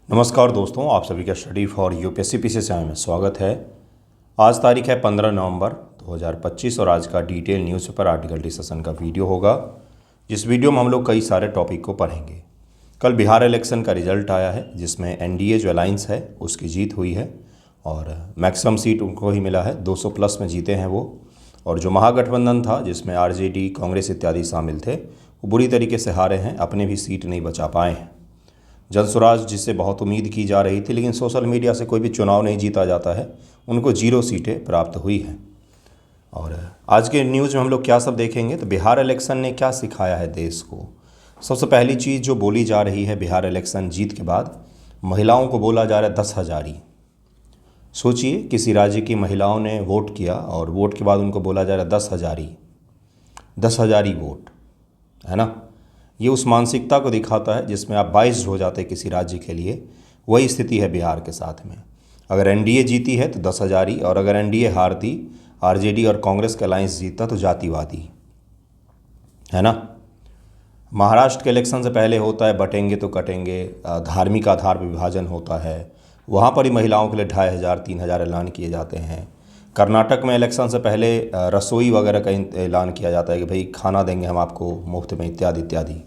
नमस्कार दोस्तों, आप सभी का study for UPSC PC channel में स्वागत है। आज तारीख है 15 नवंबर 2025 और आज का डिटेल न्यूज़पेपर आर्टिकल डिस्कशन का वीडियो होगा। जिस वीडियो में हम लोग कई सारे टॉपिक को पढ़ेंगे। कल बिहार इलेक्शन का रिजल्ट आया है जिसमें एनडीए जो अलायंस है उसकी जीत हुई है और मैक्सिमम सीट उनको ही मिला है, 200 प्लस में जीते हैं वो। और जो महागठबंधन था जिसमें आरजेडी, कांग्रेस इत्यादि शामिल थे, वो बुरी तरीके से हारे हैं, अपने भी सीट नहीं बचा पाए हैं। जनसुराज जिससे बहुत उम्मीद की जा रही थी, लेकिन सोशल मीडिया से कोई भी चुनाव नहीं जीता जाता है, उनको 0 सीटें प्राप्त हुई हैं। और आज के न्यूज़ में हम लोग क्या सब देखेंगे, तो बिहार इलेक्शन ने क्या सिखाया है देश को। सबसे पहली चीज़ जो बोली जा रही है बिहार इलेक्शन जीत के बाद, महिलाओं को बोला जा रहा है 10,000। सोचिए, किसी राज्य की महिलाओं ने वोट किया और वोट के बाद उनको बोला जा रहा है 10,000 वोट, है ना। ये उस मानसिकता को दिखाता है जिसमें आप बाइस्ड हो जाते हैं किसी राज्य के लिए। वही स्थिति है बिहार के साथ में। अगर एनडीए जीती है तो 10,000, और अगर एनडीए हारती, आरजेडी और कांग्रेस का अलायंस जीतता तो जातिवादी, है ना। महाराष्ट्र के इलेक्शन से पहले होता है बटेंगे तो कटेंगे, धार्मिक आधार पर विभाजन होता है, वहाँ पर ही महिलाओं के लिए 2,500 3,000 ऐलान किए जाते हैं। कर्नाटक में इलेक्शन से पहले रसोई वगैरह का ऐलान किया जाता है कि भाई खाना देंगे हम आपको मुफ्त में, इत्यादि इत्यादि।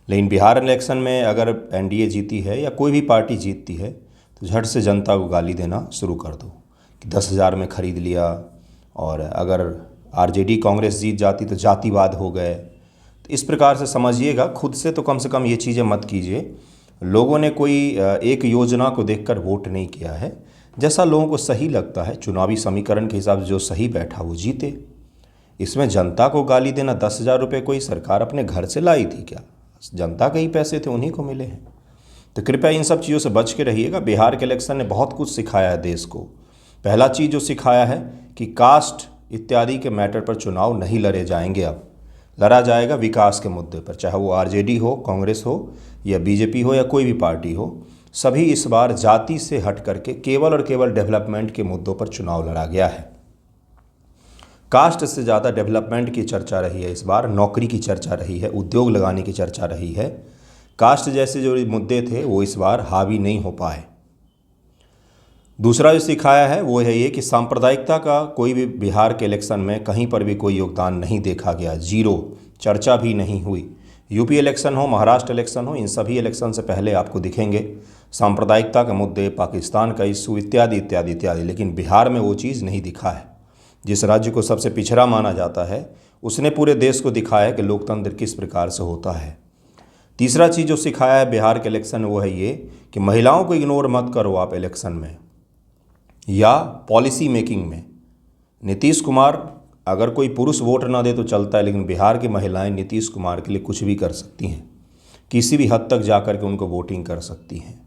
लेकिन बिहार इलेक्शन में अगर एनडीए जीती है या कोई भी पार्टी जीतती है तो झट से जनता को गाली देना शुरू कर दो कि 10,000 में ख़रीद लिया। और अगर आरजेडी कांग्रेस जीत जाती तो जातिवाद हो गए। तो इस प्रकार से समझिएगा, खुद से तो कम से कम ये चीज़ें मत कीजिए। लोगों ने कोई एक योजना को देखकर वोट नहीं किया है, जैसा लोगों को सही लगता है चुनावी समीकरण के हिसाब से जो सही बैठा वो जीते। इसमें जनता को गाली देना, 10,000 रुपये कोई सरकार अपने घर से लाई थी क्या? जनता के ही पैसे थे, उन्हीं को मिले हैं। तो कृपया इन सब चीज़ों से बच के रहिएगा। बिहार के इलेक्शन ने बहुत कुछ सिखाया है देश को। पहला चीज़ जो सिखाया है कि कास्ट इत्यादि के मैटर पर चुनाव नहीं लड़े जाएंगे। अब लड़ा जाएगा विकास के मुद्दे पर, चाहे वो आरजेडी हो, कांग्रेस हो या बीजेपी हो या कोई भी पार्टी हो। सभी इस बार जाति से हट करके केवल और केवल डेवलपमेंट के मुद्दों पर चुनाव लड़ा गया है। कास्ट से ज़्यादा डेवलपमेंट की चर्चा रही है इस बार, नौकरी की चर्चा रही है, उद्योग लगाने की चर्चा रही है। कास्ट जैसे जो मुद्दे थे वो इस बार हावी नहीं हो पाए। दूसरा जो सिखाया है वो है ये कि सांप्रदायिकता का कोई भी बिहार के इलेक्शन में कहीं पर भी कोई योगदान नहीं देखा गया, 0, चर्चा भी नहीं हुई। यूपी इलेक्शन हो, महाराष्ट्र इलेक्शन हो, इन सभी इलेक्शन से पहले आपको दिखेंगे सांप्रदायिकता के मुद्दे, पाकिस्तान का इशू इत्यादि इत्यादि इत्यादि। लेकिन बिहार में वो चीज़ नहीं दिखा है। जिस राज्य को सबसे पिछड़ा माना जाता है उसने पूरे देश को दिखाया है कि लोकतंत्र किस प्रकार से होता है। तीसरा चीज़ जो सिखाया है बिहार के इलेक्शन वो है ये कि महिलाओं को इग्नोर मत करो आप इलेक्शन में या पॉलिसी मेकिंग में। नीतीश कुमार, अगर कोई पुरुष वोट ना दे तो चलता है, लेकिन बिहार की महिलाएं नीतीश कुमार के लिए कुछ भी कर सकती हैं, किसी भी हद तक जा कर के उनको वोटिंग कर सकती हैं,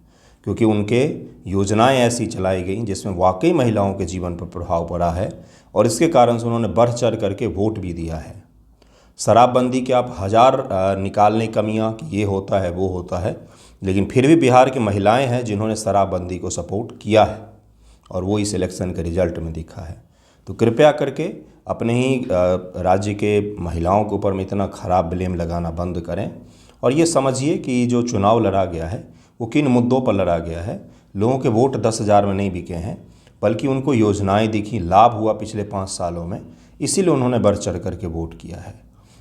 क्योंकि उनके योजनाएं ऐसी चलाई गई जिसमें वाकई महिलाओं के जीवन पर प्रभाव पड़ा है और इसके कारण से उन्होंने बढ़ चढ़ करके वोट भी दिया है। शराबबंदी के आप हज़ार निकालने कमियां कि ये होता है वो होता है, लेकिन फिर भी बिहार की महिलाएं हैं जिन्होंने शराबबंदी को सपोर्ट किया है और वो इस इलेक्शन के रिजल्ट में दिखा है। तो कृपया करके अपने ही राज्य के महिलाओं के ऊपर में इतना ख़राब ब्लेम लगाना बंद करें और ये समझिए कि जो चुनाव लड़ा गया है वो किन मुद्दों पर लड़ा गया है। लोगों के वोट 10,000 में नहीं बिके हैं, बल्कि उनको योजनाएं दिखी, लाभ हुआ पिछले 5 सालों में, इसीलिए उन्होंने बढ़ चढ़ करके वोट किया है।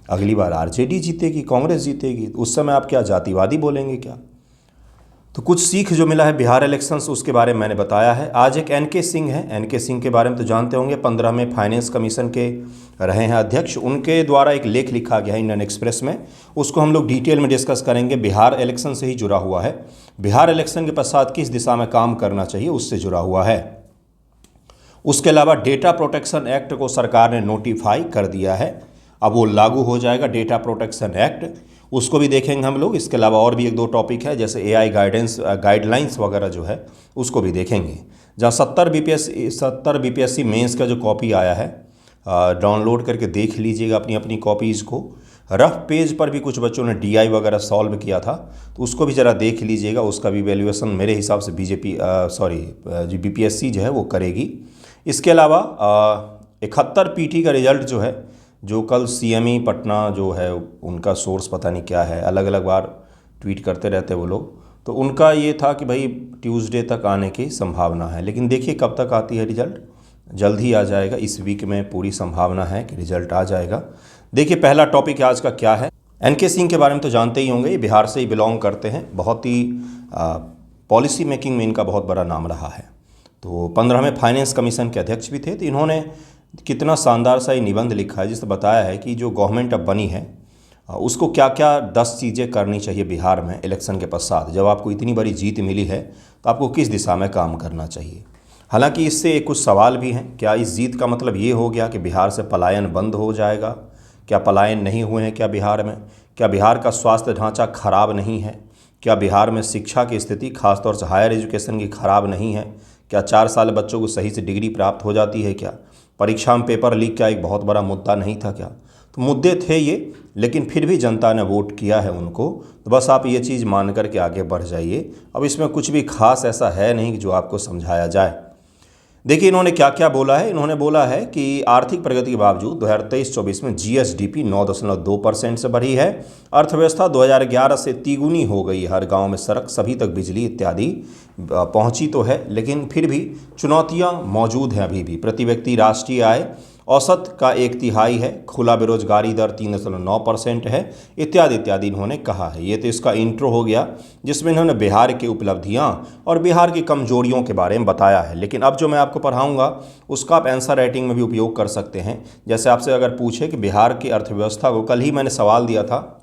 अगली बार आरजेडी जीतेगी, कांग्रेस जीतेगी, तो उस समय आप क्या जातिवादी बोलेंगे क्या? तो कुछ सीख जो मिला है बिहार इलेक्शन से उसके बारे में मैंने बताया है। आज एक एनके सिंह है, एनके सिंह के बारे में तो जानते होंगे, 15 में फाइनेंस कमीशन के रहे हैं अध्यक्ष। उनके द्वारा एक लेख लिखा गया है इंडियन एक्सप्रेस में, उसको हम लोग डिटेल में डिस्कस करेंगे। बिहार इलेक्शन से ही जुड़ा हुआ है, बिहार इलेक्शन के पश्चात किस दिशा में काम करना चाहिए उससे जुड़ा हुआ है। उसके अलावा डेटा प्रोटेक्शन एक्ट को सरकार ने नोटिफाई कर दिया है, अब वो लागू हो जाएगा डेटा प्रोटेक्शन एक्ट, उसको भी देखेंगे हम लोग। इसके अलावा और भी 1-2 टॉपिक है जैसे एआई गाइडलाइंस वगैरह जो है उसको भी देखेंगे। जहाँ 70 बीपीएससी मेंस का जो कॉपी आया है, डाउनलोड करके देख लीजिएगा अपनी अपनी कॉपीज़ को। रफ पेज पर भी कुछ बच्चों ने डीआई वगैरह सॉल्व किया था, तो उसको भी ज़रा देख लीजिएगा। उसका भी वैल्यूएशन मेरे हिसाब से जो बीपीएससी जो है वो करेगी। इसके अलावा 71 पीटी का रिजल्ट जो है, जो कल सीएमई पटना जो है उनका सोर्स पता नहीं क्या है, अलग अलग बार ट्वीट करते रहते वो लोग, तो उनका ये था कि भाई ट्यूसडे तक आने की संभावना है, लेकिन देखिए कब तक आती है रिजल्ट। जल्द ही आ जाएगा, इस वीक में पूरी संभावना है कि रिजल्ट आ जाएगा। देखिए पहला टॉपिक आज का क्या है। एनके सिंह के बारे में तो जानते ही होंगे, ये बिहार से ही बिलोंग करते हैं। बहुत ही पॉलिसी मेकिंग में इनका बहुत बड़ा नाम रहा है। तो 15वें फाइनेंस कमीशन के अध्यक्ष भी थे। तो इन्होंने कितना शानदार सा ये निबंध लिखा है जिससे बताया है कि जो गवर्नमेंट अब बनी है उसको क्या क्या 10 चीज़ें करनी चाहिए बिहार में इलेक्शन के पश्चात। जब आपको इतनी बड़ी जीत मिली है तो आपको किस दिशा में काम करना चाहिए। हालांकि इससे कुछ सवाल भी हैं। क्या इस जीत का मतलब ये हो गया कि बिहार से पलायन बंद हो जाएगा? क्या पलायन नहीं हुए हैं क्या बिहार में? क्या बिहार का स्वास्थ्य ढांचा खराब नहीं है? क्या बिहार में शिक्षा की स्थिति खासतौर से हायर एजुकेशन की खराब नहीं है? क्या 4 साल बच्चों को सही से डिग्री प्राप्त हो जाती है? क्या परीक्षा में पेपर लीक का एक बहुत बड़ा मुद्दा नहीं था क्या? तो मुद्दे थे ये, लेकिन फिर भी जनता ने वोट किया है उनको। तो बस आप ये चीज़ मान कर के आगे बढ़ जाइए। अब इसमें कुछ भी खास ऐसा है नहीं कि जो आपको समझाया जाए। देखिए इन्होंने क्या क्या बोला है। इन्होंने बोला है कि आर्थिक प्रगति के बावजूद 2023-24 में जीएसडीपी 9.2% से बढ़ी है। अर्थव्यवस्था 2011 से तिगुनी हो गई। हर गांव में सड़क, सभी तक बिजली इत्यादि पहुंची तो है, लेकिन फिर भी चुनौतियां मौजूद हैं अभी भी। प्रति व्यक्ति राष्ट्रीय आय औसत का 1/3 है। खुला बेरोजगारी दर 3.9% है, इत्यादि इत्यादि इन्होंने कहा है। ये तो इसका इंट्रो हो गया जिसमें इन्होंने बिहार की उपलब्धियां और बिहार की कमजोरियों के बारे में बताया है। लेकिन अब जो मैं आपको पढ़ाऊंगा उसका आप आंसर राइटिंग में भी उपयोग कर सकते हैं। जैसे आपसे अगर पूछे कि बिहार की अर्थव्यवस्था को, कल ही मैंने सवाल दिया था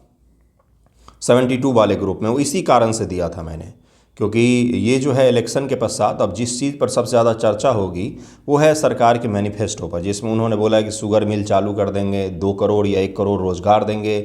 72 वाले ग्रुप में, वो इसी कारण से दिया था मैंने, क्योंकि ये जो है इलेक्शन के पश्चात अब जिस चीज़ पर सबसे ज़्यादा चर्चा होगी वो है सरकार के मैनिफेस्टो पर, जिसमें उन्होंने बोला है कि शुगर मिल चालू कर देंगे, 2 करोड़ या 1 करोड़ रोजगार देंगे।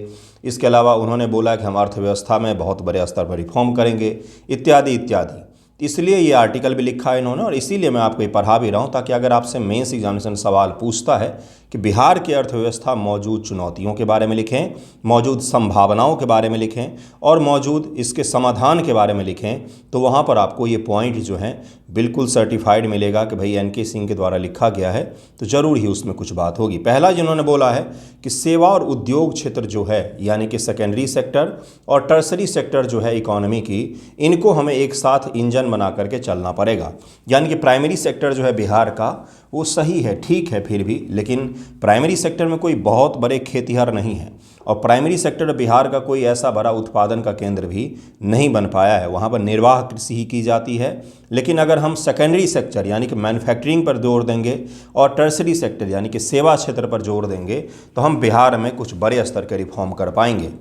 इसके अलावा उन्होंने बोला कि हम अर्थव्यवस्था में बहुत बड़े स्तर पर रिफॉर्म करेंगे, इत्यादि इत्यादि। इसलिए ये आर्टिकल भी लिखा है इन्होंने और इसीलिए मैं आपको ये पढ़ा भी रहा हूँ, ताकि अगर आपसे मेंस एग्जामिनेशन सवाल पूछता है कि बिहार की अर्थव्यवस्था मौजूद चुनौतियों के बारे में लिखें, मौजूद संभावनाओं के बारे में लिखें और मौजूद इसके समाधान के बारे में लिखें, तो वहाँ पर आपको ये पॉइंट जो हैं बिल्कुल सर्टिफाइड मिलेगा कि भाई एनके सिंह के द्वारा लिखा गया है, तो ज़रूर ही उसमें कुछ बात होगी। पहला जिन्होंने बोला है कि सेवा और उद्योग क्षेत्र जो है, यानी कि सेकेंडरी सेक्टर और टर्सरी सेक्टर जो है इकोनॉमी की, इनको हमें एक साथ इंजन बना करके चलना पड़ेगा। यानी कि प्राइमरी सेक्टर जो है बिहार का वो सही है, ठीक है, फिर भी लेकिन प्राइमरी सेक्टर में कोई बहुत बड़े खेतिहर नहीं है और प्राइमरी सेक्टर बिहार का कोई ऐसा बड़ा उत्पादन का केंद्र भी नहीं बन पाया है। वहाँ पर निर्वाह कृषि ही की जाती है। लेकिन अगर हम सेकेंडरी सेक्टर यानी कि मैन्युफैक्चरिंग पर जोर देंगे और टर्सरी सेक्टर यानी कि सेवा क्षेत्र पर जोर देंगे तो हम बिहार में कुछ बड़े स्तर के रिफॉर्म कर पाएंगे।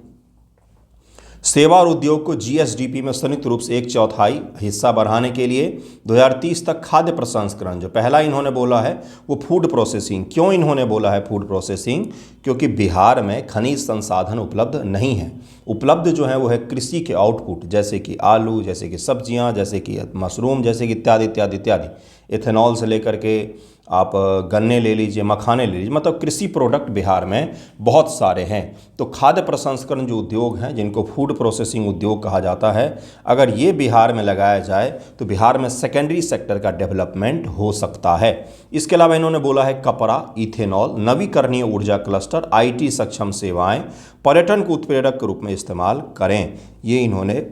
सेवा और उद्योग को जीएसडीपी में संयुक्त रूप से 1/4 हिस्सा बढ़ाने के लिए 2030 तक खाद्य प्रसंस्करण, जो पहला इन्होंने बोला है वो फूड प्रोसेसिंग। क्यों इन्होंने बोला है फूड प्रोसेसिंग? क्योंकि बिहार में खनिज संसाधन उपलब्ध नहीं है। उपलब्ध जो है वो है कृषि के आउटपुट, जैसे कि आलू, जैसे कि सब्जियां, जैसे कि मशरूम, जैसे कि इत्यादि इत्यादि इत्यादि। एथेनॉल से लेकर के आप गन्ने ले लीजिए, मखाने ले लीजिए, मतलब कृषि प्रोडक्ट बिहार में बहुत सारे हैं। तो खाद्य प्रसंस्करण जो उद्योग हैं, जिनको फूड प्रोसेसिंग उद्योग कहा जाता है, अगर ये बिहार में लगाया जाए तो बिहार में सेकेंडरी सेक्टर का डेवलपमेंट हो सकता है। इसके अलावा इन्होंने बोला है कपड़ा, इथेनॉल, नवीकरणीय ऊर्जा क्लस्टर, आईटी सक्षम सेवाएं, पर्यटन को उत्प्रेरक के रूप में इस्तेमाल करें। ये इन्होंने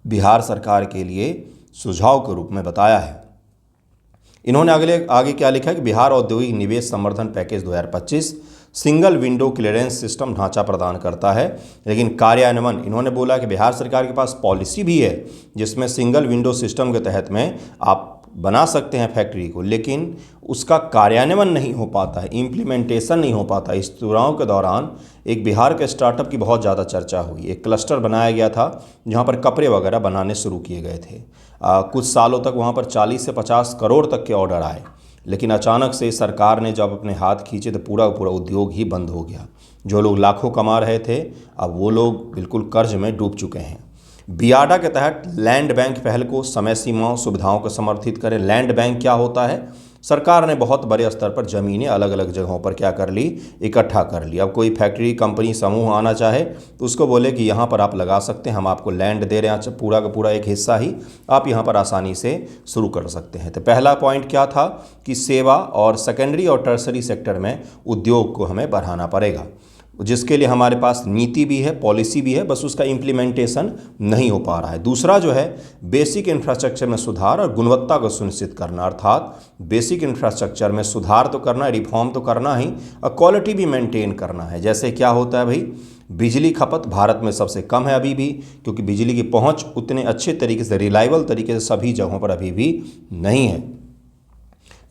बिहार सरकार के लिए सुझाव के रूप में बताया है। इन्होंने आगे क्या लिखा है कि बिहार औद्योगिक निवेश संवर्धन package 2025 single window clearance system ढांचा प्रदान करता है, लेकिन कार्यान्वयन, इन्होंने बोला कि बिहार सरकार के पास पॉलिसी भी है जिसमें सिंगल विंडो सिस्टम के तहत में आप बना सकते हैं फैक्ट्री को, लेकिन उसका कार्यान्वयन नहीं हो पाता है, इम्प्लीमेंटेशन नहीं हो पाता। इस चुनाव के दौरान एक बिहार के स्टार्टअप की बहुत ज़्यादा चर्चा हुई। एक क्लस्टर बनाया गया था जहाँ पर कपड़े वगैरह बनाने शुरू किए गए थे। कुछ सालों तक वहाँ पर 40 से 50 करोड़ तक के ऑर्डर आए, लेकिन अचानक से सरकार ने जब अपने हाथ खींचे तो पूरा पूरा उद्योग ही बंद हो गया। जो लोग लाखों कमा रहे थे अब वो लोग बिल्कुल कर्ज में डूब चुके हैं। बियाडा के तहत लैंड बैंक पहल को समय सीमाओं सुविधाओं को समर्थित करें। लैंड बैंक क्या होता है? सरकार ने बहुत बड़े स्तर पर ज़मीनें अलग अलग जगहों पर क्या कर ली, इकट्ठा कर ली। अब कोई फैक्ट्री, कंपनी, समूह आना चाहे तो उसको बोले कि यहाँ पर आप लगा सकते हैं, हम आपको लैंड दे रहे हैं, पूरा का पूरा एक हिस्सा ही आप यहाँ पर आसानी से शुरू कर सकते हैं। तो पहला पॉइंट क्या था कि सेवा और सेकेंडरी और टर्सरी सेक्टर में उद्योग को हमें बढ़ाना पड़ेगा। जिसके लिए हमारे पास नीति भी है, पॉलिसी भी है, बस उसका इम्प्लीमेंटेशन नहीं हो पा रहा है। दूसरा जो है बेसिक इंफ्रास्ट्रक्चर में सुधार और गुणवत्ता को सुनिश्चित करना, अर्थात बेसिक इंफ्रास्ट्रक्चर में सुधार तो करना है, रिफॉर्म तो करना ही, और क्वालिटी भी मेंटेन करना है। जैसे क्या होता है भाई, बिजली खपत भारत में सबसे कम है अभी भी, क्योंकि बिजली की पहुंच उतने अच्छे तरीके से, रिलायबल तरीके से सभी जगहों पर अभी भी नहीं है।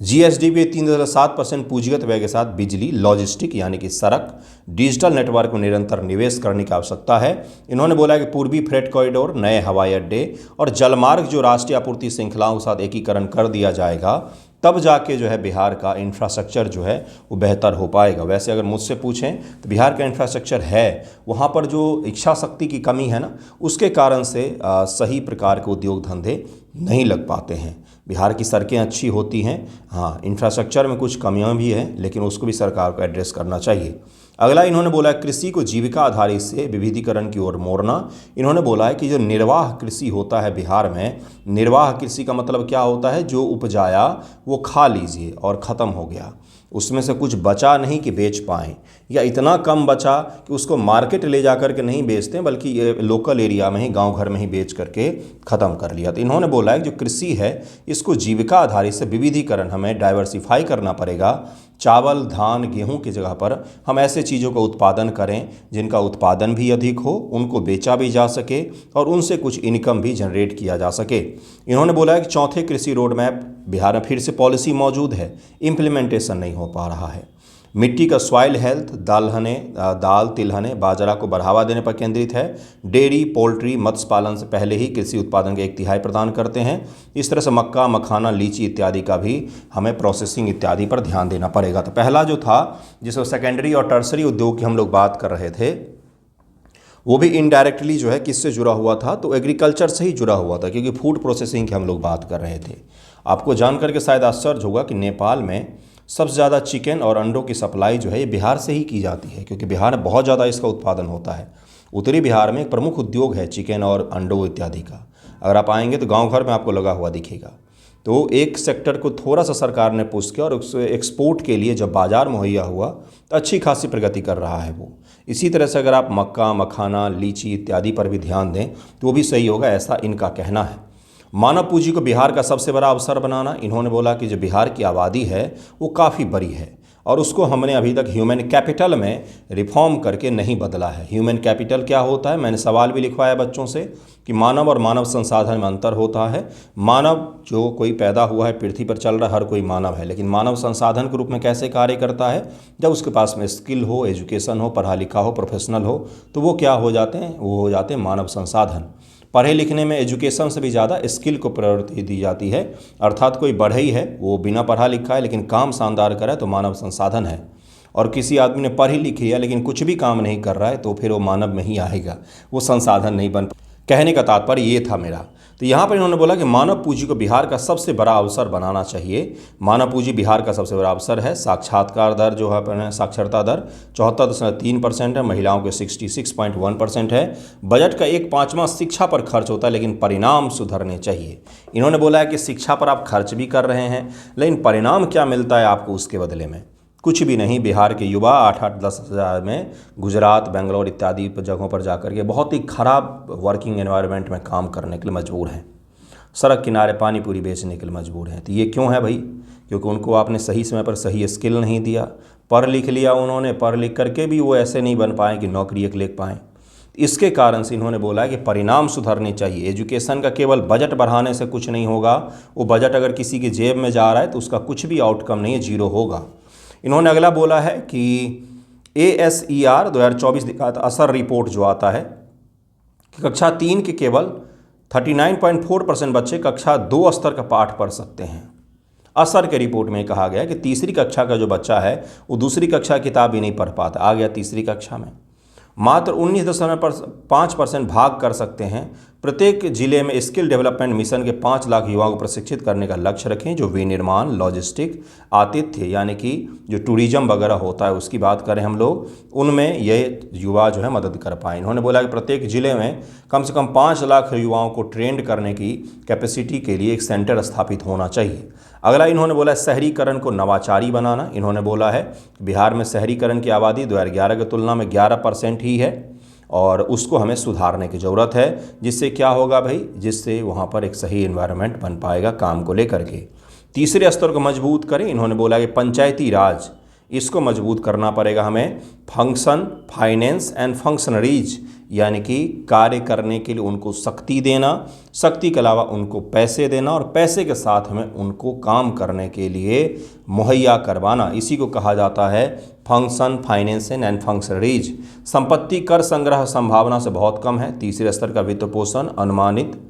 जीएसडी में 3.7% पूंजीगत व्यय के साथ बिजली, लॉजिस्टिक यानी कि सड़क, डिजिटल नेटवर्क में निरंतर निवेश करने की आवश्यकता है। इन्होंने बोला कि पूर्वी फ्रेट कॉरिडोर, नए हवाई अड्डे और जलमार्ग जो राष्ट्रीय आपूर्ति श्रृंखलाओं के साथ एकीकरण कर दिया जाएगा, तब जाके जो है बिहार का इंफ्रास्ट्रक्चर जो है वो बेहतर हो पाएगा। वैसे अगर मुझसे पूछें तो बिहार का इंफ्रास्ट्रक्चर है, वहाँ पर जो इच्छा शक्ति की कमी है ना, उसके कारण से सही प्रकार के उद्योग धंधे नहीं लग पाते हैं। बिहार की सड़कें अच्छी होती हैं, हाँ, इंफ्रास्ट्रक्चर में कुछ कमियां भी हैं, लेकिन उसको भी सरकार को एड्रेस करना चाहिए। अगला इन्होंने बोला है कृषि को जीविका आधारित से विविधीकरण की ओर मोड़ना। इन्होंने बोला है कि जो निर्वाह कृषि होता है बिहार में, निर्वाह कृषि का मतलब क्या होता है, जो उपजाया वो खा लीजिए और ख़त्म हो गया, उसमें से कुछ बचा नहीं कि बेच पाएँ, या इतना कम बचा कि उसको मार्केट ले जा कर के नहीं बेचते, बल्कि ये लोकल एरिया में ही, गांव घर में ही बेच करके ख़त्म कर लिया। तो इन्होंने बोला है कि जो कृषि है इसको जीविका आधारित से विविधीकरण, हमें डाइवर्सिफाई करना पड़ेगा। चावल, धान, गेहूं की जगह पर हम ऐसे चीज़ों का उत्पादन करें जिनका उत्पादन भी अधिक हो, उनको बेचा भी जा सके और उनसे कुछ इनकम भी जनरेट किया जा सके। इन्होंने बोला है कि चौथे कृषि रोड मैप बिहार में फिर से पॉलिसी मौजूद है, इम्प्लीमेंटेशन नहीं हो पा रहा है। मिट्टी का सॉइल हेल्थ, दाल, तिलहने, बाजरा को बढ़ावा देने पर केंद्रित है। डेयरी, पोल्ट्री, मत्स्य पालन से पहले ही कृषि उत्पादन के 1/3 प्रदान करते हैं। इस तरह से मक्का, मखाना, लीची इत्यादि का भी हमें प्रोसेसिंग इत्यादि पर ध्यान देना पड़ेगा। तो पहला जो था जिसमें सेकेंडरी और टर्सरी उद्योग की हम लोग बात कर रहे थे, वो भी इनडायरेक्टली जो है किससे जुड़ा हुआ था, तो एग्रीकल्चर से ही जुड़ा हुआ था, क्योंकि फूड प्रोसेसिंग की हम लोग बात कर रहे थे। आपको जान करके शायद आश्चर्य होगा कि नेपाल में सबसे ज़्यादा चिकन और अंडों की सप्लाई जो है ये बिहार से ही की जाती है, क्योंकि बिहार में बहुत ज़्यादा इसका उत्पादन होता है। उत्तरी बिहार में एक प्रमुख उद्योग है चिकन और अंडों इत्यादि का। अगर आप आएंगे तो गांव घर में आपको लगा हुआ दिखेगा। तो एक सेक्टर को थोड़ा सा सरकार ने पुश किया और उससे एक्सपोर्ट के लिए जब बाज़ार मुहैया हुआ तो अच्छी खासी प्रगति कर रहा है वो। इसी तरह से अगर आप मक्का, मखाना, लीची इत्यादि पर भी ध्यान दें तो वो भी सही होगा, ऐसा इनका कहना है। मानव पूंजी को बिहार का सबसे बड़ा अवसर बनाना। इन्होंने बोला कि जो बिहार की आबादी है वो काफ़ी बड़ी है और उसको हमने अभी तक ह्यूमन कैपिटल में रिफॉर्म करके नहीं बदला है। ह्यूमन कैपिटल क्या होता है, मैंने सवाल भी लिखवाया बच्चों से कि मानव और मानव संसाधन में अंतर होता है। मानव जो कोई पैदा हुआ है, पृथ्वी पर चल रहा है, हर कोई मानव है, लेकिन मानव संसाधन के रूप में कैसे कार्य करता है, जब उसके पास में स्किल हो, एजुकेशन हो, पढ़ा लिखा हो, प्रोफेशनल हो, तो वो क्या हो जाते हैं, वो हो जाते हैं मानव संसाधन। पढ़े लिखने में एजुकेशन से भी ज़्यादा स्किल को प्रायोरिटी दी जाती है, अर्थात कोई बढ़े ही है, वो बिना पढ़ा लिखा है लेकिन काम शानदार करे तो मानव संसाधन है। और किसी आदमी ने पढ़ी लिखी है लेकिन कुछ भी काम नहीं कर रहा है तो फिर वो मानव में ही आएगा, वो संसाधन नहीं बन। कहने का तात्पर्य ये था मेरा। तो यहाँ पर इन्होंने बोला कि मानव पूंजी को बिहार का सबसे बड़ा अवसर बनाना चाहिए। मानव पूंजी बिहार का सबसे बड़ा अवसर है। साक्षात्कार दर जो है, साक्षरता दर 74.3% है, महिलाओं के 66.1% है। बजट का 1/5 शिक्षा पर खर्च होता है, लेकिन परिणाम सुधरने चाहिए। इन्होंने बोला है कि शिक्षा पर आप खर्च भी कर रहे हैं, लेकिन परिणाम क्या मिलता है आपको उसके बदले में? कुछ भी नहीं। बिहार के युवा 8-10 हज़ार में गुजरात, बेंगलोर इत्यादि जगहों पर जाकर के बहुत ही ख़राब वर्किंग एनवायरनमेंट में काम करने के लिए मजबूर हैं, सड़क किनारे पानी पूरी बेचने के लिए मजबूर हैं। तो ये क्यों है भाई? क्योंकि उनको आपने सही समय पर सही स्किल नहीं दिया। पढ़ लिख लिया उन्होंने, पढ़ लिख करके भी वो ऐसे नहीं बन पाए कि नौकरी एक ले पाएँ। इसके कारण से इन्होंने बोला है कि परिणाम सुधरने चाहिए। एजुकेशन का केवल बजट बढ़ाने से कुछ नहीं होगा। वो बजट अगर किसी की जेब में जा रहा है तो उसका कुछ भी आउटकम नहीं है, जीरो होगा। इन्होंने अगला बोला है कि ASER 2024 दिखाता असर रिपोर्ट जो आता है कि कक्षा 3 के केवल 39.4% बच्चे कक्षा 2 स्तर का पाठ पढ़ सकते हैं। असर के रिपोर्ट में कहा गया कि तीसरी कक्षा का जो बच्चा है वो दूसरी कक्षा की किताब भी नहीं पढ़ पाता, आ गया तीसरी कक्षा में। मात्र 19.5% भाग कर सकते हैं प्रत्येक जिले में स्किल डेवलपमेंट मिशन के 5 लाख युवाओं को प्रशिक्षित करने का लक्ष्य रखें, जो विनिर्माण, लॉजिस्टिक, आतिथ्य यानी कि जो टूरिज्म वगैरह होता है उसकी बात करें हम लोग, उनमें ये युवा जो है मदद कर पाएँ। इन्होंने बोला कि प्रत्येक जिले में कम से कम 5 लाख युवाओं को ट्रेंड करने की कैपेसिटी के लिए एक सेंटर स्थापित होना चाहिए। अगला इन्होंने बोला है शहरीकरण को नवाचारी बनाना। इन्होंने बोला है बिहार में शहरीकरण की आबादी 2011 की तुलना में 11% ही है और उसको हमें सुधारने की ज़रूरत है, जिससे क्या होगा भाई, जिससे वहाँ पर एक सही एनवायरनमेंट बन पाएगा काम को लेकर के। तीसरे स्तर को मजबूत करें। इन्होंने बोला कि पंचायती राज, इसको मजबूत करना पड़ेगा हमें। फंक्शन, फाइनेंस एंड फंक्शनरीज यानी कि कार्य करने के लिए उनको शक्ति देना, शक्ति के अलावा उनको पैसे देना और पैसे के साथ हमें उनको काम करने के लिए मुहैया करवाना, इसी को कहा जाता है फंक्शन, फाइनेंस एंड फंक्शनरीज। संपत्ति कर संग्रह संभावना से बहुत कम है। तीसरे स्तर का वित्त पोषण, अनुमानित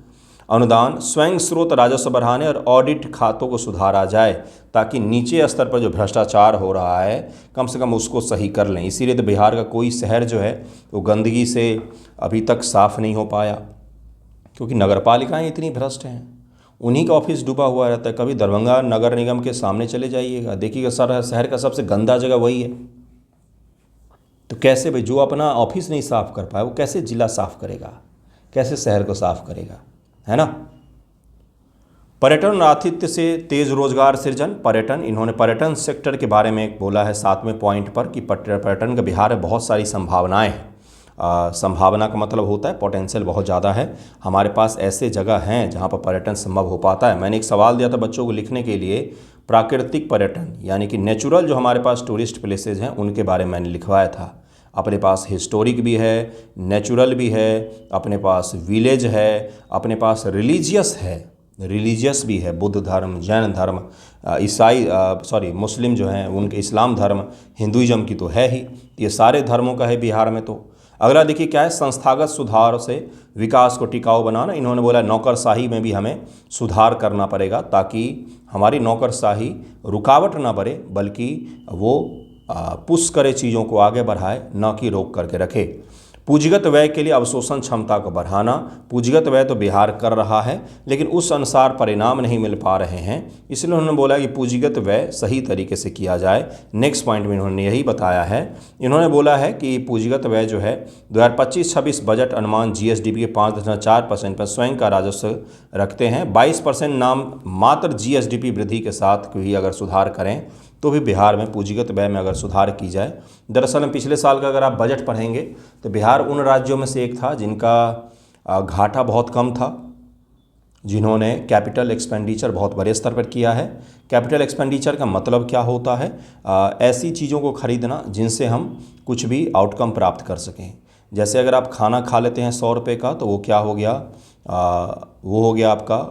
अनुदान, स्वयं स्रोत राजस्व बढ़ाने और ऑडिट खातों को सुधारा जाए, ताकि नीचे स्तर पर जो भ्रष्टाचार हो रहा है कम से कम उसको सही कर लें। इसीलिए तो बिहार का कोई शहर जो है वो गंदगी से अभी तक साफ़ नहीं हो पाया, क्योंकि नगर पालिकाएँ इतनी भ्रष्ट हैं, उन्हीं का ऑफिस डूबा हुआ रहता है। कभी दरभंगा नगर निगम के सामने चले जाइएगा, देखिएगा सर शहर का सबसे गंदा जगह वही है। तो कैसे भाई, जो अपना ऑफिस नहीं साफ़ कर पाए वो कैसे जिला साफ़ करेगा, कैसे शहर को साफ़ करेगा, है ना। पर्यटन और आतिथ्य से तेज रोजगार सृजन। पर्यटन, इन्होंने पर्यटन सेक्टर के बारे में बोला है 7वें पॉइंट पर कि पर्यटन का बिहार में बहुत सारी संभावनाएं हैं। संभावना का मतलब होता है पोटेंशियल बहुत ज़्यादा है। हमारे पास ऐसे जगह हैं जहाँ पर पर्यटन संभव हो पाता है। मैंने एक सवाल दिया था बच्चों को लिखने के लिए, प्राकृतिक पर्यटन यानी कि नेचुरल जो हमारे पास टूरिस्ट प्लेसेज हैं उनके बारे में मैंने लिखवाया था। अपने पास हिस्टोरिक भी है, नेचुरल भी है, अपने पास विलेज है, अपने पास रिलीजियस है, रिलीजियस भी है, बुद्ध धर्म, जैन धर्म, मुस्लिम जो हैं उनके, इस्लाम धर्म, हिंदुइज्म की तो है ही, ये सारे धर्मों का है बिहार में। तो अगला देखिए क्या है, संस्थागत सुधार से विकास को टिकाऊ बनाना। इन्होंने बोला नौकरशाही में भी हमें सुधार करना पड़ेगा, ताकि हमारी नौकरशाही रुकावट ना बने बल्कि वो पुश करे, चीज़ों को आगे बढ़ाए, न कि रोक करके रखे। पूंजीगत व्यय के लिए अवशोषण क्षमता को बढ़ाना। पूंजीगत व्यय तो बिहार कर रहा है लेकिन उस अनुसार परिणाम नहीं मिल पा रहे हैं, इसलिए उन्होंने बोला कि पूंजीगत व्यय सही तरीके से किया जाए। नेक्स्ट पॉइंट में इन्होंने यही बताया है। इन्होंने बोला है कि पूंजीगत व्यय जो है 2025-26 बजट अनुमान जीएसडीपी के 5.4% पर स्वयं का राजस्व रखते हैं। 22% नाम मात्र जीएसडीपी वृद्धि के साथ भी अगर सुधार करें तो भी बिहार में पूंजीगत व्यय में अगर सुधार की जाए। दरअसल में पिछले साल का अगर आप बजट पढ़ेंगे तो बिहार उन राज्यों में से एक था जिनका घाटा बहुत कम था, जिन्होंने कैपिटल एक्सपेंडिचर बहुत बड़े स्तर पर किया है। कैपिटल एक्सपेंडिचर का मतलब क्या होता है, ऐसी चीज़ों को खरीदना जिनसे हम कुछ भी आउटकम प्राप्त कर सकें। जैसे अगर आप खाना खा लेते हैं 100 रुपये का, तो वो क्या हो गया, वो हो गया आपका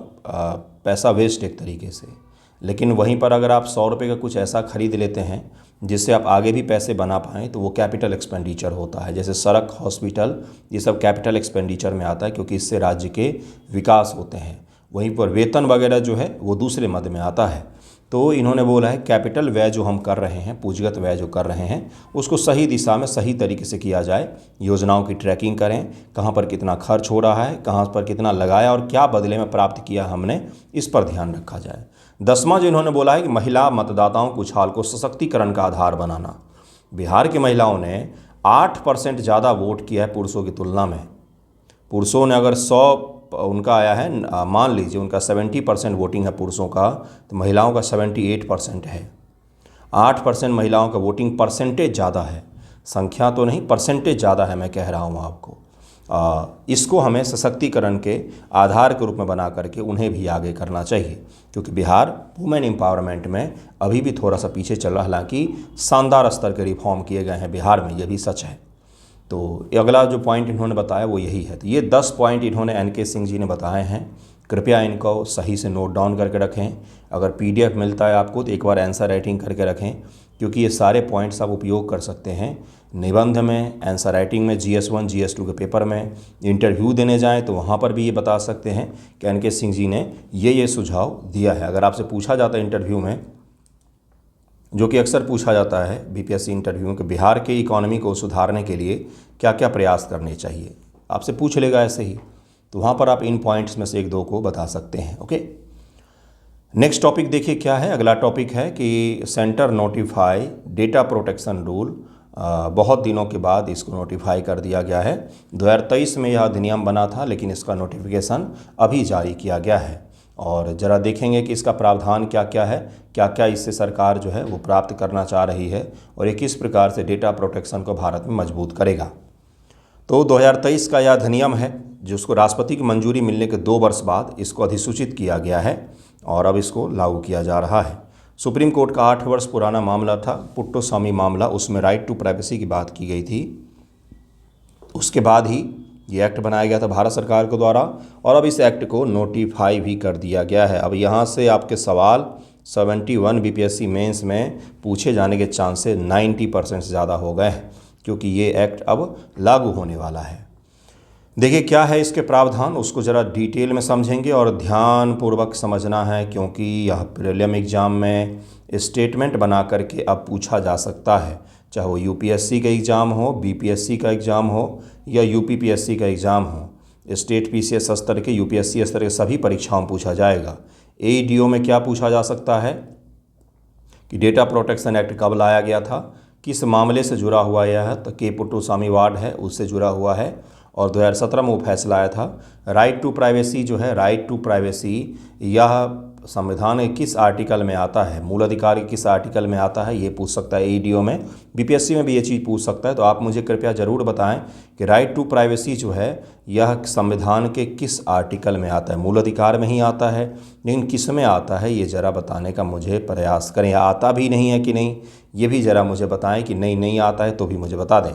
पैसा वेस्ट एक तरीके से। लेकिन वहीं पर अगर आप 100 रुपये का कुछ ऐसा खरीद लेते हैं जिससे आप आगे भी पैसे बना पाएँ, तो वो कैपिटल एक्सपेंडिचर होता है। जैसे सड़क, हॉस्पिटल, ये सब कैपिटल एक्सपेंडिचर में आता है, क्योंकि इससे राज्य के विकास होते हैं। वहीं पर वेतन वगैरह जो है वो दूसरे मद में आता है। तो इन्होंने बोला है कैपिटल व्यय जो हम कर रहे हैं, पूंजीगत व्यय जो कर रहे हैं, उसको सही दिशा में सही तरीके से किया जाए। योजनाओं की ट्रैकिंग करें, कहाँ पर कितना खर्च हो रहा है, कहाँ पर कितना लगाया और क्या बदले में प्राप्त किया हमने, इस पर ध्यान रखा जाए। 10वां जो इन्होंने बोला है कि महिला मतदाताओं को उछाल को सशक्तिकरण का आधार बनाना। बिहार की महिलाओं ने 8% ज़्यादा वोट किया है पुरुषों की तुलना में। पुरुषों ने अगर 100 उनका आया है, मान लीजिए उनका 70% वोटिंग है पुरुषों का, तो महिलाओं का 78% है। 8% महिलाओं का वोटिंग परसेंटेज ज़्यादा है, संख्या तो नहीं, परसेंटेज ज़्यादा है, मैं कह रहा हूँ आपको। इसको हमें सशक्तिकरण के आधार के रूप में बना करके उन्हें भी आगे करना चाहिए, क्योंकि बिहार वुमेन एम्पावरमेंट में अभी भी थोड़ा सा पीछे चल रहा है। हालांकि शानदार स्तर के रिफॉर्म किए गए हैं बिहार में, ये भी सच है। तो अगला जो पॉइंट इन्होंने बताया वो यही है। तो ये 10 पॉइंट इन्होंने एनके सिंह जी ने बताए हैं। कृपया इनको सही से नोट डाउन करके रखें। अगर पीडीएफ मिलता है आपको तो एक बार आंसर राइटिंग करके रखें, क्योंकि ये सारे पॉइंट्स आप उपयोग कर सकते हैं निबंध में, आंसर राइटिंग में, GS1 GS2 के पेपर में, इंटरव्यू देने जाएं तो वहाँ पर भी ये बता सकते हैं कि एनके सिंह जी ने ये सुझाव दिया है। अगर आपसे पूछा जाता है इंटरव्यू में, जो कि अक्सर पूछा जाता है बीपीएससी इंटरव्यू में, कि बिहार के इकोनॉमी को सुधारने के लिए क्या क्या प्रयास करने चाहिए, आपसे पूछ लेगा ऐसे ही, तो वहाँ पर आप इन पॉइंट्स में से एक दो को बता सकते हैं। ओके, नेक्स्ट टॉपिक देखिए क्या है। अगला टॉपिक है कि centre notify data protection rule. बहुत दिनों के बाद इसको नोटिफाई कर दिया गया है। 2023 में यह अधिनियम बना था, लेकिन इसका नोटिफिकेशन अभी जारी किया गया है। और ज़रा देखेंगे कि इसका प्रावधान क्या क्या है, क्या क्या इससे सरकार जो है वो प्राप्त करना चाह रही है और ये किस प्रकार से डेटा प्रोटेक्शन को भारत में मजबूत करेगा। तो 2023 का यह अधिनियम है जिसको राष्ट्रपति की मंजूरी मिलने के 2 वर्ष बाद इसको अधिसूचित किया गया है और अब इसको लागू किया जा रहा है। सुप्रीम कोर्ट का 8 वर्ष पुराना मामला था पुट्टुस्वामी मामला, उसमें राइट टू प्राइवेसी की बात की गई थी। उसके बाद ही ये एक्ट बनाया गया था भारत सरकार के द्वारा और अब इस एक्ट को नोटिफाई भी कर दिया गया है। अब यहाँ से आपके सवाल 71 बीपीएससी मेंस में पूछे जाने के चांसेस 90% से ज़्यादा हो गए हैं, क्योंकि ये एक्ट अब लागू होने वाला है। देखिए क्या है इसके प्रावधान, उसको ज़रा डिटेल में समझेंगे और ध्यानपूर्वक समझना है, क्योंकि यह प्रीलिम एग्ज़ाम में स्टेटमेंट बना करके अब पूछा जा सकता है, चाहे वो यूपीएससी का एग्ज़ाम हो, बीपीएससी का एग्ज़ाम हो या यूपीपीएससी का एग्ज़ाम हो। स्टेट पीसीएस स्तर के, यूपीएससी स्तर के सभी परीक्षाओं में पूछा जाएगा। एईडीओ में क्या पूछा जा सकता है कि डेटा प्रोटेक्शन एक्ट कब लाया गया था, किस मामले से जुड़ा हुआ यह है, तो के पुट्टुस्वामी वार्ड है उससे जुड़ा हुआ है और 2017 में वो फैसला आया था। राइट टू प्राइवेसी जो है, राइट टू प्राइवेसी यह संविधान के किस आर्टिकल में आता है, मूल अधिकार के किस आर्टिकल में आता है, ये पूछ सकता है ईडीओ में। बीपीएससी में भी ये चीज़ पूछ सकता है। तो आप मुझे कृपया ज़रूर बताएं कि राइट टू प्राइवेसी जो है यह संविधान के किस आर्टिकल में आता है। मूल अधिकार में ही आता है, लेकिन किस में आता है ये ज़रा बताने का मुझे प्रयास करें। या आता भी नहीं है कि नहीं, ये भी ज़रा मुझे बताएं कि नहीं आता है तो भी मुझे बता दें,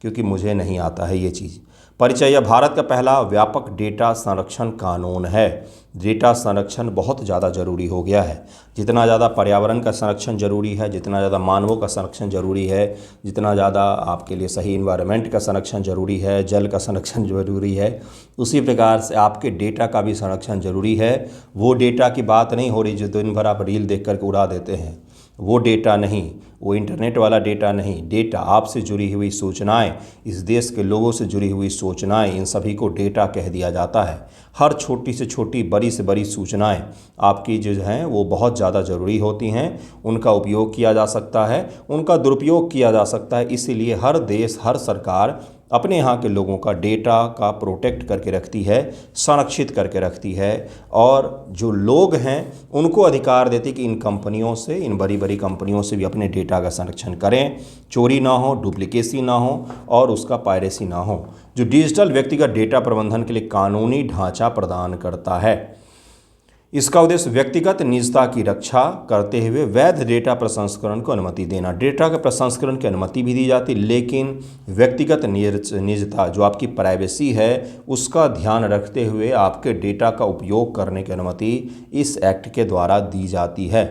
क्योंकि मुझे नहीं आता है ये चीज़। परिचय, यह भारत का पहला व्यापक डेटा संरक्षण कानून है। डेटा संरक्षण बहुत ज़्यादा ज़रूरी हो गया है। जितना ज़्यादा पर्यावरण का संरक्षण ज़रूरी है, जितना ज़्यादा मानवों का संरक्षण ज़रूरी है, जितना ज़्यादा आपके लिए सही इन्वायरमेंट का संरक्षण ज़रूरी है, जल का संरक्षण ज़रूरी है, उसी प्रकार से आपके डेटा का भी संरक्षण ज़रूरी है। वो डेटा की बात नहीं हो रही जो दिन भर आप रील देख करके उड़ा देते हैं, वो डेटा नहीं, वो इंटरनेट वाला डेटा नहीं। डेटा आपसे जुड़ी हुई सूचनाएं, इस देश के लोगों से जुड़ी हुई सूचनाएं, इन सभी को डेटा कह दिया जाता है। हर छोटी से छोटी, बड़ी से बड़ी सूचनाएं आपकी जो हैं वो बहुत ज़्यादा ज़रूरी होती हैं। उनका उपयोग किया जा सकता है, उनका दुरुपयोग किया जा सकता है। इसीलिए हर देश, हर सरकार अपने यहाँ के लोगों का डेटा का प्रोटेक्ट करके रखती है, संरक्षित करके रखती है। और जो लोग हैं उनको अधिकार देती कि इन कंपनियों से, इन बड़ी बड़ी कंपनियों से भी अपने डेटा का संरक्षण करें, चोरी ना हो, डुप्लीकेसी ना हो और उसका पायरेसी ना हो। जो डिजिटल व्यक्तिगत डेटा प्रबंधन के लिए कानूनी ढांचा प्रदान करता है। इसका उद्देश्य व्यक्तिगत निजता की रक्षा करते हुए वैध डेटा प्रसंस्करण को अनुमति देना। डेटा के प्रसंस्करण की अनुमति भी दी जाती, लेकिन व्यक्तिगत निजता जो आपकी प्राइवेसी है उसका ध्यान रखते हुए आपके डेटा का उपयोग करने की अनुमति इस एक्ट के द्वारा दी जाती है।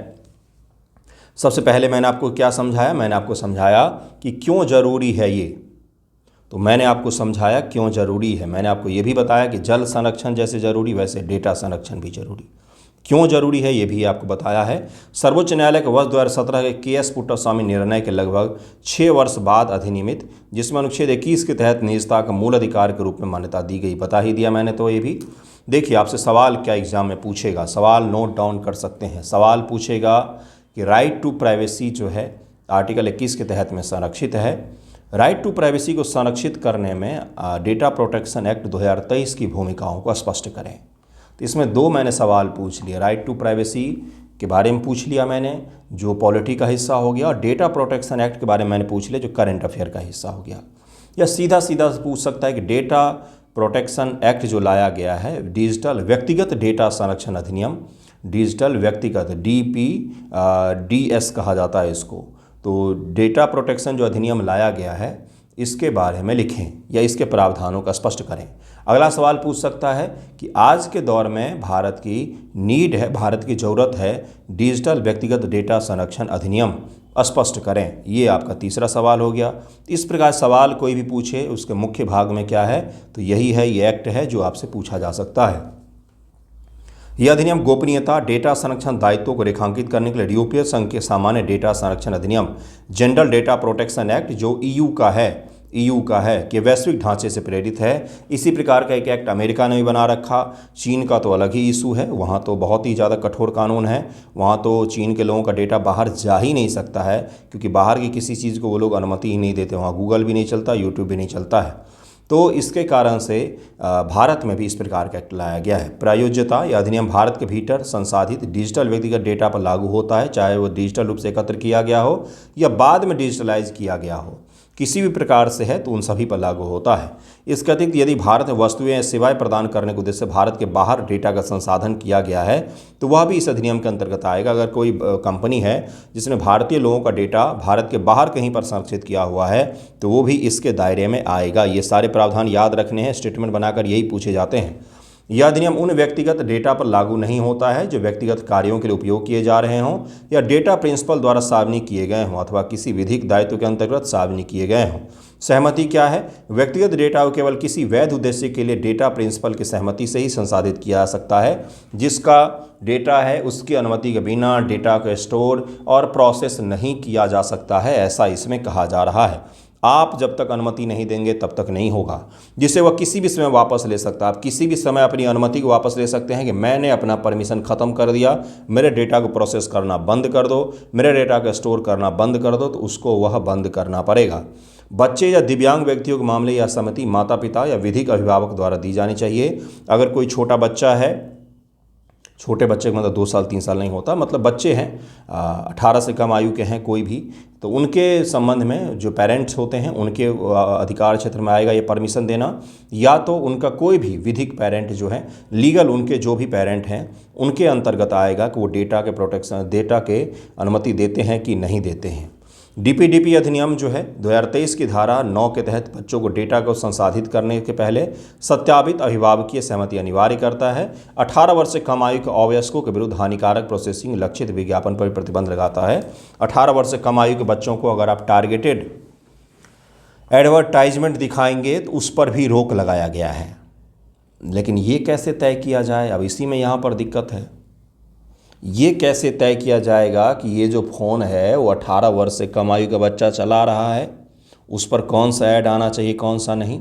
सबसे पहले मैंने आपको क्या समझाया, मैंने आपको समझाया कि क्यों ज़रूरी है ये। तो मैंने आपको समझाया क्यों ज़रूरी है। मैंने आपको ये भी बताया कि जल संरक्षण जैसे ज़रूरी वैसे डेटा संरक्षण भी ज़रूरी। क्यों ज़रूरी है ये भी आपको बताया है। सर्वोच्च न्यायालय के वर्ष 2017 के के.एस. पुट्टुस्वामी निर्णय के लगभग 6 वर्ष बाद अधिनियमित, जिसमें अनुच्छेद 21 के तहत निजता का मूल अधिकार के रूप में मान्यता दी गई। बता ही दिया मैंने तो ये भी। देखिए आपसे सवाल क्या एग्जाम में पूछेगा, सवाल नोट डाउन कर सकते हैं। सवाल पूछेगा कि राइट टू प्राइवेसी जो है आर्टिकल 21 के तहत में संरक्षित है। राइट टू प्राइवेसी को संरक्षित करने में डेटा प्रोटेक्शन एक्ट 2023 की भूमिकाओं को स्पष्ट करें। तो इसमें 2 मैंने सवाल पूछ लिए। राइट टू प्राइवेसी के बारे में पूछ लिया मैंने, जो पॉलिटी का हिस्सा हो गया, और डेटा प्रोटेक्शन एक्ट के बारे में मैंने पूछ लिया, जो करंट अफेयर का हिस्सा हो गया। या सीधा सीधा पूछ सकता है कि डेटा प्रोटेक्शन एक्ट जो लाया गया है, डिजिटल व्यक्तिगत डेटा संरक्षण अधिनियम, डिजिटल व्यक्तिगत DPDS कहा जाता है इसको। तो डेटा प्रोटेक्शन जो अधिनियम लाया गया है इसके बारे में लिखें या इसके प्रावधानों का स्पष्ट करें। अगला सवाल पूछ सकता है कि आज के दौर में भारत की नीड है, भारत की ज़रूरत है डिजिटल व्यक्तिगत डेटा संरक्षण अधिनियम, स्पष्ट करें। ये आपका तीसरा सवाल हो गया। इस प्रकार सवाल कोई भी पूछे उसके मुख्य भाग में क्या है, तो यही है, ये एक्ट है जो आपसे पूछा जा सकता है। यह अधिनियम गोपनीयता, डेटा संरक्षण दायित्वों को रेखांकित करने के लिए यूरोपीय संघ के सामान्य डेटा संरक्षण अधिनियम, जनरल डेटा प्रोटेक्शन एक्ट जो EU का है, EU का है कि वैश्विक ढांचे से प्रेरित है। इसी प्रकार का एक एक्ट अमेरिका ने भी बना रखा। चीन का तो अलग ही इशू है, वहाँ तो बहुत ही ज़्यादा कठोर कानून है। वहाँ तो चीन के लोगों का डेटा बाहर जा ही नहीं सकता है, क्योंकि बाहर की किसी चीज़ को वो लोग अनुमति ही नहीं देते। वहाँ गूगल भी नहीं चलता, यूट्यूब भी नहीं चलता है। तो इसके कारण से भारत में भी इस प्रकार का एक्ट लाया गया है। प्रयोज्यता या अधिनियम भारत के भीतर संसाधित डिजिटल व्यक्तिगत डेटा पर लागू होता है, चाहे वो डिजिटल रूप से एकत्र किया गया हो या बाद में डिजिटलाइज किया गया हो। किसी भी प्रकार से है तो उन सभी पर लागू होता है। इसके अतिरिक्त यदि भारत में वस्तुएं या सेवाएं प्रदान करने के उद्देश्य से भारत के बाहर डेटा का संसाधन किया गया है तो वह भी इस अधिनियम के अंतर्गत आएगा। अगर कोई कंपनी है जिसने भारतीय लोगों का डेटा भारत के बाहर कहीं पर संरक्षित किया हुआ है तो वो भी इसके दायरे में आएगा। ये सारे प्रावधान याद रखने हैं, स्टेटमेंट बनाकर यही पूछे जाते हैं। यह अधिनियम उन व्यक्तिगत डेटा पर लागू नहीं होता है जो व्यक्तिगत कार्यों के लिए उपयोग किए जा रहे हों या डेटा प्रिंसिपल द्वारा सार्वजनिक किए गए हों अथवा किसी विधिक दायित्व के अंतर्गत सार्वजनिक किए गए हों। सहमति क्या है? व्यक्तिगत डेटा को केवल किसी वैध उद्देश्य के लिए डेटा प्रिंसिपल की सहमति से ही संसाधित किया जा सकता है। जिसका डेटा है उसकी अनुमति के बिना डेटा को स्टोर और प्रोसेस नहीं किया जा सकता है, ऐसा इसमें कहा जा रहा है। आप जब तक अनुमति नहीं देंगे तब तक नहीं होगा, जिसे वह किसी भी समय वापस ले सकता है। आप किसी भी समय अपनी अनुमति को वापस ले सकते हैं कि मैंने अपना परमिशन ख़त्म कर दिया, मेरे डेटा को प्रोसेस करना बंद कर दो, मेरे डेटा को स्टोर करना बंद कर दो, तो उसको वह बंद करना पड़ेगा। बच्चे या दिव्यांग व्यक्तियों के मामले या सहमति माता पिता या विधिक अभिभावक द्वारा दी जानी चाहिए। अगर कोई छोटा बच्चा है, छोटे बच्चे का मतलब 2 साल 3 साल नहीं होता, मतलब बच्चे हैं 18 से कम आयु के हैं कोई भी, तो उनके संबंध में जो पेरेंट्स होते हैं उनके अधिकार क्षेत्र में आएगा ये परमिशन देना। या तो उनका कोई भी विधिक पेरेंट जो है, लीगल उनके जो भी पेरेंट हैं उनके अंतर्गत आएगा कि वो डेटा के प्रोटेक्शन, डेटा के अनुमति देते हैं कि नहीं देते हैं। DPDP अधिनियम जो है 2023 की धारा 9 के तहत बच्चों को डेटा को संसाधित करने के पहले सत्यापित अभिभावकीय सहमति अनिवार्य करता है। 18 वर्ष से कम आयु के अवयस्कों के विरुद्ध हानिकारक प्रोसेसिंग लक्षित विज्ञापन पर प्रतिबंध लगाता है। 18 वर्ष से कम आयु के बच्चों को अगर आप टारगेटेड एडवर्टाइजमेंट दिखाएंगे तो उस पर भी रोक लगाया गया है। लेकिन ये कैसे तय किया जाए? अब इसी में यहाँ पर दिक्कत है। ये कैसे तय किया जाएगा कि ये जो फ़ोन है वो 18 वर्ष से कम आयु का बच्चा चला रहा है, उस पर कौन सा ऐड आना चाहिए कौन सा नहीं?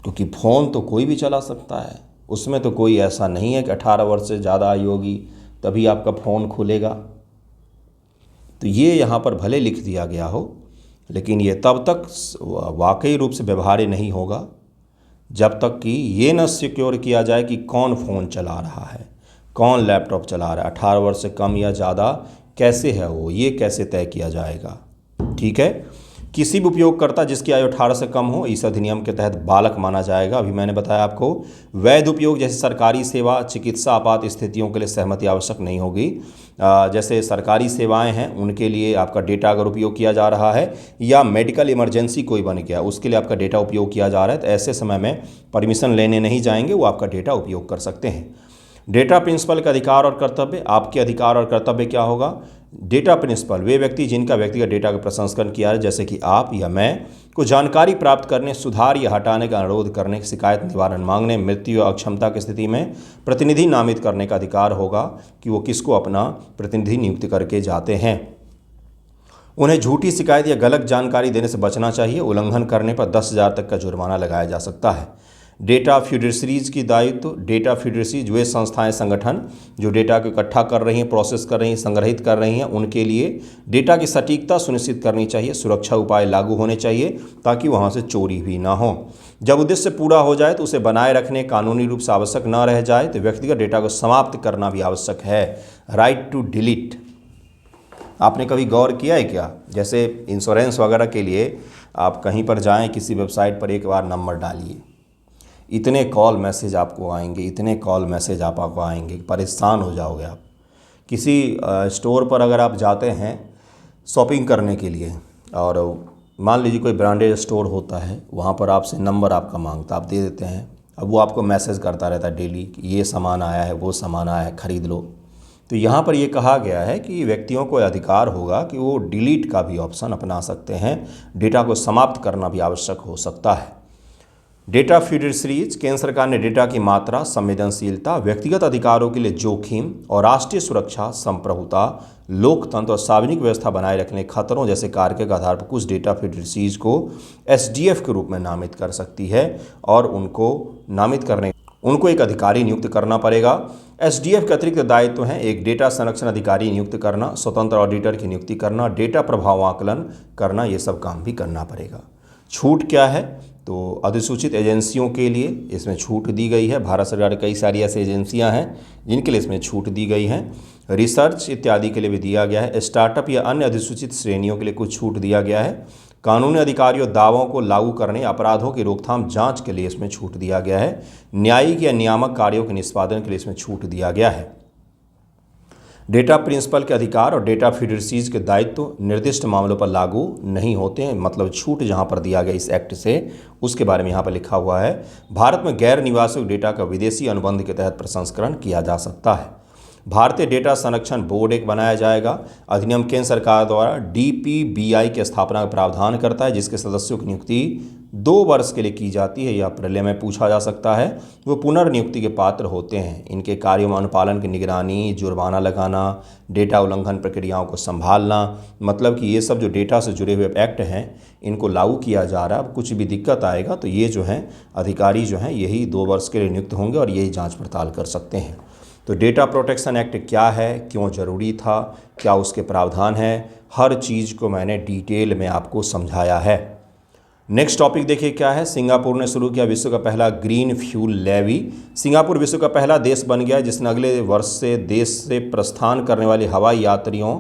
क्योंकि फ़ोन तो कोई भी चला सकता है, उसमें तो कोई ऐसा नहीं है कि 18 वर्ष से ज़्यादा आयु होगी तभी आपका फ़ोन खुलेगा। तो ये यहाँ पर भले लिख दिया गया हो, लेकिन ये तब तक वाकई रूप से व्यवहार्य नहीं होगा जब तक कि ये न सिक्योर किया जाए कि कौन फ़ोन चला रहा है, कौन लैपटॉप चला रहा है, 18 वर्ष से कम या ज़्यादा कैसे है वो, ये कैसे तय किया जाएगा? ठीक है, किसी भी उपयोगकर्ता जिसकी आयु 18 से कम हो इस अधिनियम के तहत बालक माना जाएगा। अभी मैंने बताया आपको, वैध उपयोग जैसे सरकारी सेवा, चिकित्सा आपात स्थितियों के लिए सहमति आवश्यक नहीं होगी। जैसे सरकारी सेवाएं हैं उनके लिए आपका डेटा अगर उपयोग किया जा रहा है या मेडिकल इमरजेंसी कोई बन गया उसके लिए आपका डेटा उपयोग किया जा रहा है, तो ऐसे समय में परमिशन लेने नहीं जाएंगे, वो आपका डेटा उपयोग कर सकते हैं। डेटा प्रिंसिपल का अधिकार और कर्तव्य, आपके अधिकार और कर्तव्य क्या होगा? डेटा प्रिंसिपल वे व्यक्ति जिनका व्यक्तिगत डेटा का प्रसंस्करण किया है, जैसे कि आप या मैं, को जानकारी प्राप्त करने, सुधार या हटाने का अनुरोध करने, शिकायत निवारण मांगने, मृत्यु या अक्षमता की स्थिति में प्रतिनिधि नामित करने का अधिकार होगा कि वो किसको अपना प्रतिनिधि नियुक्त करके जाते हैं। उन्हें झूठी शिकायत या गलत जानकारी देने से बचना चाहिए। उल्लंघन करने पर 10,000 तक का जुर्माना लगाया जा सकता है। डेटा फ्यूडर्सीज की दायित्व, डेटा फ्यूडर्सीज वे संस्थाएं संगठन जो डेटा को इकट्ठा कर रही हैं, प्रोसेस कर रही हैं, संग्रहित कर रही हैं, उनके लिए डेटा की सटीकता सुनिश्चित करनी चाहिए। सुरक्षा उपाय लागू होने चाहिए ताकि वहां से चोरी भी ना हो। जब उद्देश्य पूरा हो जाए तो उसे बनाए रखने कानूनी रूप से आवश्यक न रह जाए तो व्यक्तिगत डेटा को समाप्त करना भी आवश्यक है। राइट टू डिलीट, आपने कभी गौर किया है क्या? जैसे इंश्योरेंस वगैरह के लिए आप कहीं पर जाएं, किसी वेबसाइट पर एक बार नंबर डालिए, इतने कॉल मैसेज आपको आएंगे, इतने कॉल मैसेज आपको आएंगे, परेशान हो जाओगे आप। किसी स्टोर पर अगर आप जाते हैं शॉपिंग करने के लिए और मान लीजिए कोई ब्रांडेड स्टोर होता है, वहाँ पर आपसे नंबर आपका मांगता, आप दे देते हैं। अब वो आपको मैसेज करता रहता है डेली कि ये सामान आया है, वो सामान आया है, ख़रीद लो। तो यहाँ पर ये कहा गया है कि व्यक्तियों को अधिकार होगा कि वो डिलीट का भी ऑप्शन अपना सकते हैं, डेटा को समाप्त करना भी आवश्यक हो सकता है। डेटा फिडुशियरीज, केंद्र सरकार ने डेटा की मात्रा, संवेदनशीलता, व्यक्तिगत अधिकारों के लिए जोखिम और राष्ट्रीय सुरक्षा, संप्रभुता, लोकतंत्र और सार्वजनिक व्यवस्था बनाए रखने खतरों जैसे कारक के आधार पर कुछ डेटा फिडुशियरीज को एसडीएफ के रूप में नामित कर सकती है और उनको एक अधिकारी नियुक्त करना पड़ेगा। एसडीएफ के अतिरिक्त दायित्व हैं एक डेटा संरक्षण अधिकारी नियुक्त करना, स्वतंत्र ऑडिटर की नियुक्ति करना, डेटा प्रभाव आकलन करना, ये सब काम भी करना पड़ेगा। छूट क्या है? तो अधिसूचित एजेंसियों के लिए इसमें छूट दी गई है। भारत सरकार कई सारी ऐसी एजेंसियां हैं जिनके लिए इसमें छूट दी गई हैं। रिसर्च इत्यादि के लिए भी दिया गया है। स्टार्टअप या अन्य अधिसूचित श्रेणियों के लिए कुछ छूट दिया गया है। कानूनी अधिकारियों दावों को लागू करने, अपराधों की रोकथाम जांच के लिए इसमें छूट दिया गया है। न्यायिक या नियामक कार्यों के निष्पादन के लिए इसमें छूट दिया गया है। डेटा प्रिंसिपल के अधिकार और डेटा फिडुशियरीज के दायित्व निर्दिष्ट मामलों पर लागू नहीं होते हैं, मतलब छूट जहां पर दिया गया इस एक्ट से उसके बारे में यहाँ पर लिखा हुआ है। भारत में गैर निवासिक डेटा का विदेशी अनुबंध के तहत प्रसंस्करण किया जा सकता है। भारतीय डेटा संरक्षण बोर्ड एक बनाया जाएगा। अधिनियम केंद्र सरकार द्वारा डीपीबीआई की स्थापना का प्रावधान करता है, जिसके सदस्यों की नियुक्ति 2 वर्ष के लिए की जाती है। यह प्रलय में पूछा जा सकता है। वो पुनर्नियुक्ति के पात्र होते हैं। इनके कार्यों में अनुपालन की निगरानी, जुर्माना लगाना, डेटा उल्लंघन प्रक्रियाओं को संभालना, मतलब कि ये सब जो डेटा से जुड़े हुए एक्ट हैं इनको लागू किया जा रहा है। अब कुछ भी दिक्कत आएगा तो ये जो हैं अधिकारी जो हैं यही 2 वर्ष के लिए नियुक्त होंगे और यही जाँच पड़ताल कर सकते हैं। तो डेटा प्रोटेक्शन एक्ट क्या है, क्यों ज़रूरी था, क्या उसके प्रावधान हैं, हर चीज़ को मैंने डिटेल में आपको समझाया है। नेक्स्ट टॉपिक देखिए क्या है। सिंगापुर ने शुरू किया विश्व का पहला ग्रीन फ्यूल लेवी। सिंगापुर विश्व का पहला देश बन गया जिसने अगले वर्ष से देश से प्रस्थान करने वाले हवाई यात्रियों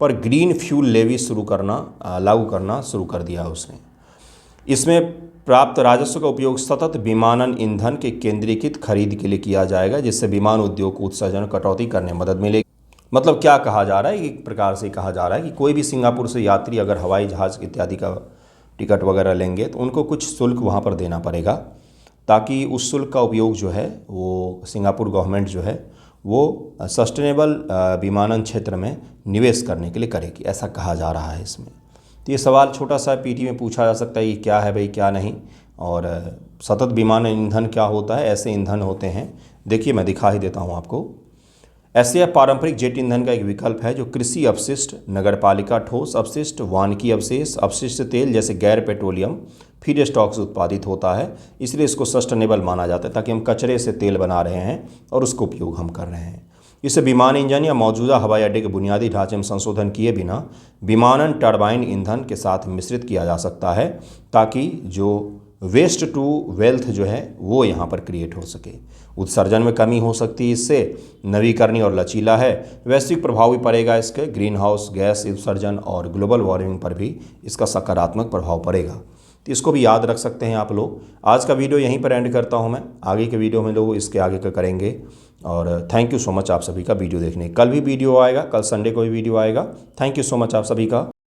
पर ग्रीन फ्यूल लेवी लागू करना शुरू कर दिया उसने। इसमें प्राप्त राजस्व का उपयोग सतत विमानन ईंधन के केंद्रीकृत खरीद के लिए किया जाएगा, जिससे विमान उद्योग को उत्सर्जन कटौती करने में मदद मिलेगी। मतलब क्या कहा जा रहा है, एक प्रकार से कहा जा रहा है कि कोई भी सिंगापुर से यात्री अगर हवाई जहाज़ इत्यादि का टिकट वगैरह लेंगे तो उनको कुछ शुल्क वहाँ पर देना पड़ेगा, ताकि उस शुल्क का उपयोग जो है वो सिंगापुर गवर्नमेंट जो है वो सस्टेनेबल विमानन क्षेत्र में निवेश करने के लिए करेगी, ऐसा कहा जा रहा है इसमें। तो ये सवाल छोटा सा पीटी में पूछा जा सकता है कि क्या है भाई क्या नहीं, और सतत विमान ईंधन क्या होता है। ऐसे ईंधन होते हैं, देखिए मैं दिखा ही देता हूँ आपको। ऐसे पारंपरिक जेट ईंधन का एक विकल्प है जो कृषि अपशिष्ट, नगरपालिका ठोस अपशिष्ट, वानिकी अवशेष, अपशिष्ट तेल जैसे गैर पेट्रोलियम फीड स्टॉक से उत्पादित होता है। इसलिए इसको सस्टेनेबल माना जाता है, ताकि हम कचरे से तेल बना रहे हैं और उसका उपयोग हम कर रहे हैं। इसे विमान इंजन या मौजूदा हवाई अड्डे के बुनियादी ढांचे में संशोधन किए बिना विमानन टरबाइन ईंधन के साथ मिश्रित किया जा सकता है, ताकि जो वेस्ट टू वेल्थ जो है वो यहाँ पर क्रिएट हो सके। उत्सर्जन में कमी हो सकती है इससे, नवीकरणीय और लचीला है। वैश्विक प्रभाव भी पड़ेगा इसके, ग्रीन हाउस गैस उत्सर्जन और ग्लोबल वार्मिंग पर भी इसका सकारात्मक प्रभाव पड़ेगा। तो इसको भी याद रख सकते हैं आप लोग। आज का वीडियो यहीं पर एंड करता हूं मैं, आगे के वीडियो में लोग इसके आगे का करेंगे। और थैंक यू सो मच आप सभी का वीडियो देखने। कल भी वीडियो आएगा, कल संडे को भी वीडियो आएगा। थैंक यू सो मच आप सभी का।